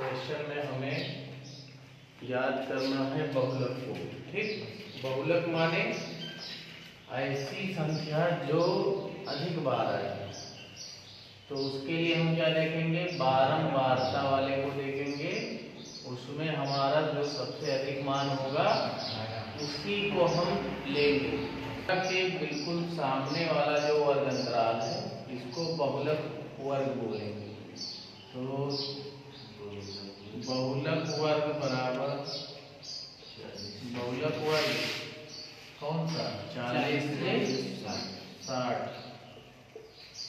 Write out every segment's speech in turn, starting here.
Question में हमें याद करना है बहुलक को। ठीक, बहुलक माने ऐसी संख्या जो अधिक बार आए। तो उसके लिए हम क्या देखेंगे, बारंबारता वाले को देखेंगे। उसमें हमारा जो सबसे अधिक मान होगा उसी को हम लेंगे। के बिल्कुल सामने वाला जो वर्ग अंतराल है इसको बहुलक वर्ग बोलेंगे। तो बहुलक वर्ग बराबर बहुलक वर्ग कौन सा, 40 से 60।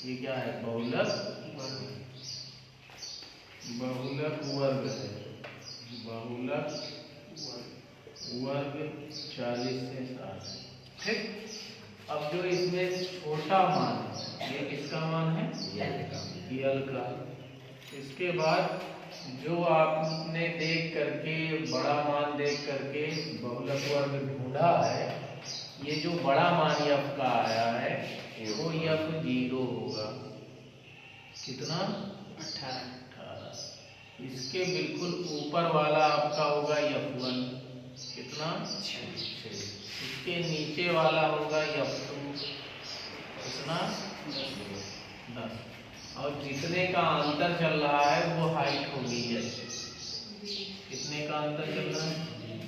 ये क्या है, बहुलक वर्ग है। बहुलक वर्ग 40 से 60। ठीक, अब जो इसमें छोटा मान, ये किसका मान है, यल का। इसके बाद जो आपने देख करके बड़ा मान देख करके बहुलक वर्ग ढूंढा है, ये जो बड़ा मान यफ का आया है वो यफ 0 होगा। कितना, 18। इसके बिल्कुल ऊपर वाला आपका होगा F1, कितना, 6। इसके नीचे वाला होगा F2, कितना, 10। और जितने का अंतर चल रहा है वो हाइट होगी है। कितने का अंतर चल रहा है,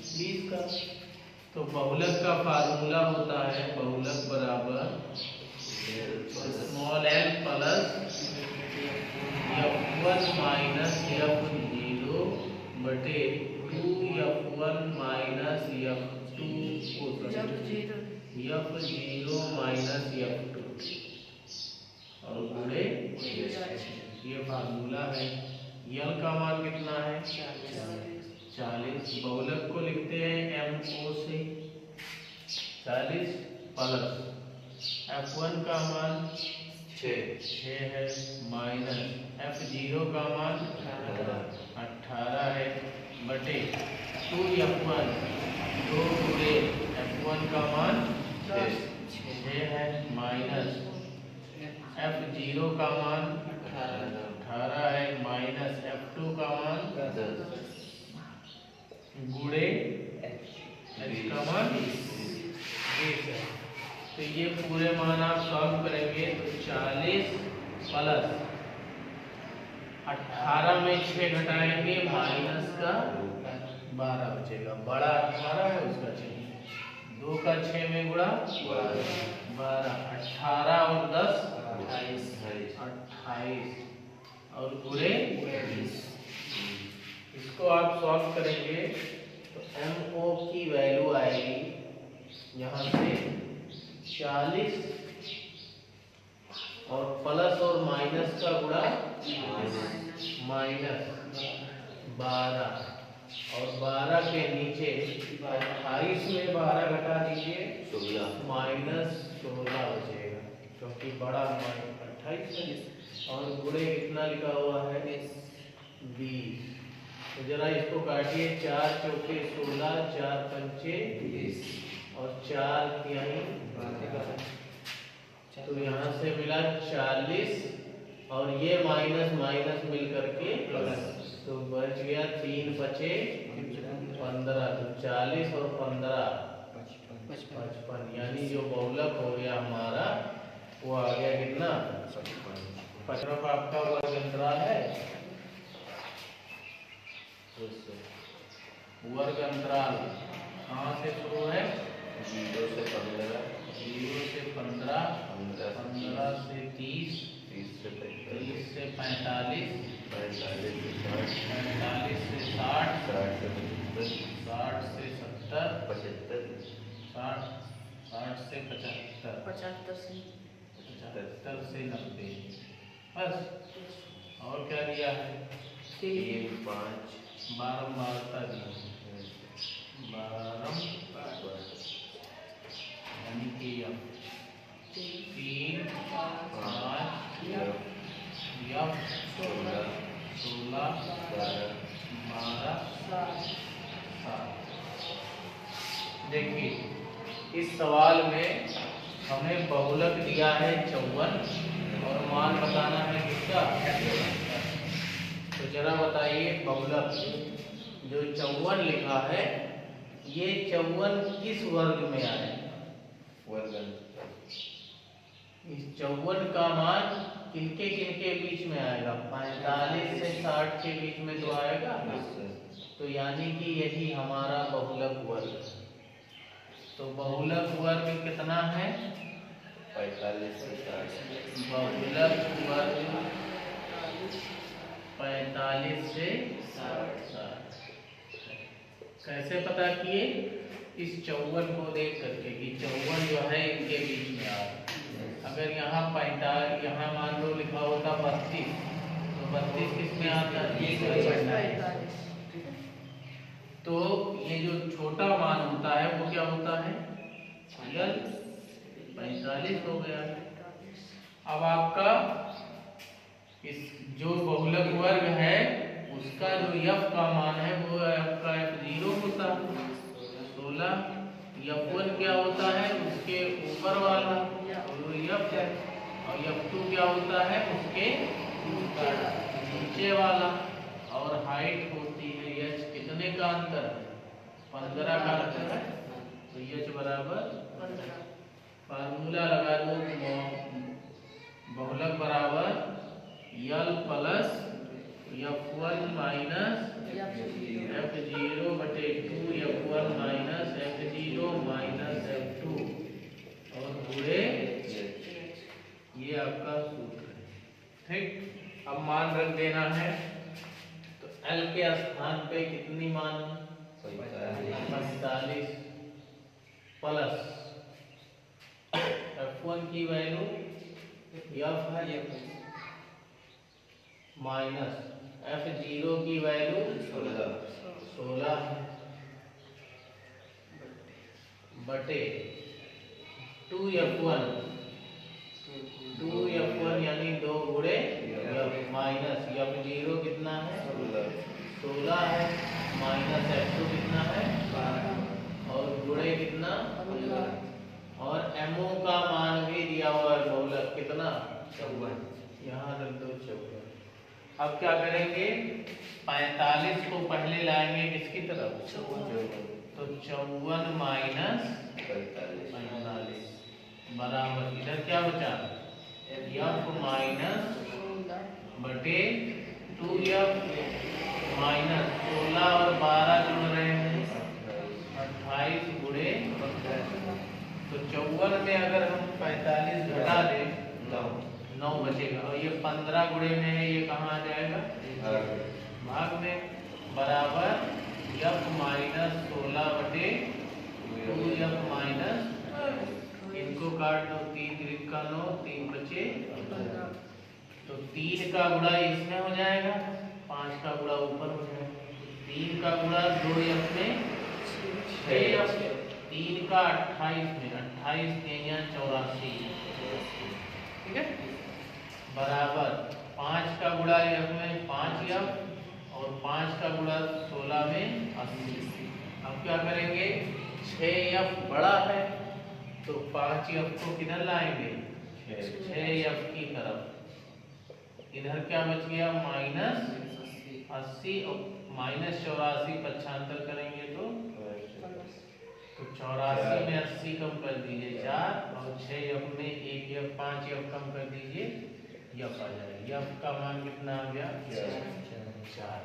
20 का। तो बहुलक का फार्मूला होता है बहुलक बराबर small l plus F1 minus F0 बटे 2F1 minus F2 F0 minus F2 और गुणे, ये फार्मूला है। यल का मान कितना है, 40। बहुलक को लिखते हैं MO से 40 प्लस F1 का मान 6 है माइनस F0 का मान 18 है बटे 2F1 2 गुणे F1 का मान 6 है माइनस F0 का मान 18 है माइनस F2 का मान 10 गुणे H का मान 20 है। तो ये पूरे मान आप सॉल्व करेंगे तो 40 प्लस 18 में 6 घटाएंगे माइनस का 12 बचेगा। बड़ा 18 है उसका 6, 2 का 6 में गुणा 12, 18 और 10 28 और गुणे 20। इसको आप सॉल्व करेंगे तो MO की वैल्यू आएगी यहाँ से 40 और प्लस और माइनस का गुणा माइनस 12 और 12 के नीचे 28 में 12 घटा दीजिए माइनस 16 बचेगा, क्योंकि बड़ा 28 है। और गुणे कितना लिखा हुआ है, 20। तो जरा इसको काटिए, 4 चौके 16, 4 पंचे 20 और 4 तिहाई। तो यहाँ से मिला 40 और ये माइनस माइनस मिल करके प्लस, तो बच गया 3 बचे 15। तो 40 और 15 55, यानी जो बहुलक हो गया हमारा वो आ गया कितना, 55। आपका वर्ग अंतराल है, वर्ग अंतराल कहाँ से शुरू है, 0 से 15, 0 से 15, 15 से 30, 30 से 45, 45 से 60, 60 से 70, 75, 60 से 75 से 90। बस, और क्या दिया है, 3 5 बारंबारता दी, यानी कि 3 5 16 12 7। देखिए इस सवाल में हमें बहुलक दिया है 54 और मान बताना है किसका, तो जरा बताइए बहुलक जो 54 लिखा है, ये 54 किस वर्ग में आएगा? इस 54 का मान किनके किनके बीच में आएगा? 45 से 60 के बीच में तो आएगा। तो यानी कि यही हमारा बहुलक वर्ग है। तो बहुलक वर्ग कितना है? 45 से 60। बहुलक वर्ग 45 से 60। कैसे पता किए? इस 54 को देख करके कि 54 जो है इनके बीच में आ रहा। अगर यहाँ 45, यहाँ मान लो लिखा होता 32, तो 32 किस में आता है? तो ये जो छोटा मान होता है वो क्या होता है? यल 45 हो गया। अब आपका इस जो बहुलक वर्ग है उसका जो f का मान है वो आपका f0 होता है 16। f1 क्या होता है? उसके ऊपर वाला तो f है, और f2 क्या होता है? उसके नीचे वाला। और हाइट होती है h। कितने का अंतर है? 15 का अंतर है। तो h बराबर 15। फार्मूला लगा दो, बहुलक बराबर यल प्लस f1 माइनस f0 बटे 2 f1 minus f0 minus f2 और पूरे ये आपका सूत्र है। ठीक, अब मान रख देना है। तो L के स्थान पे कितनी मान? 45 प्लस f1 की वैल्यू f है माइनस f0 की वैल्यू 16 है बटे 2f1 यानी 2 गुणे f माइनस f0 कितना है? 16 है माइनस f2 कितना है? और गुणे कितना? और mo का मान भी दिया हुआ है बहुलक कितना? 54। यहाँ रख दो 54। अब क्या करेंगे? 45 को पहले लाएंगे किसकी तरफ? तो 54 माइनस 45 बराबर इधर क्या बचा? f माइनस बटे 2f माइनस 16 और 12 जुड़ रहे हैं 28 गुणे। तो 54 में अगर हम 45 घटा दें 9 बचेगा, और ये 15 गुणे में है, ये कहाँ आ जाएगा? भाग में। बराबर f माइनस 16 बटे 2f माइनस, इनको काट दो, 3 3 का 9, 3 बचे 15। तो 3 का गुणा इसमें हो जाएगा, 5 का गुणा ऊपर हो जाएगा। 3 का गुणा 2f में 6f, 3 का 28 में 28 84। ठीक है, बराबर 5 का गुणा f में 5f और 5 का गुणा 16 में 80। अब क्या करेंगे? 6f बड़ा है तो 5f को किधर लाएंगे? 6f की तरफ। इधर क्या बच गया? माइनस 80 और माइनस 84 पक्षांतर करेंगे तो 84 में 80 कम कर दीजिए 4, और 6f में 1f 5f कम कर दीजिए f आ जाएगा। f का मान कितना आ गया? 4।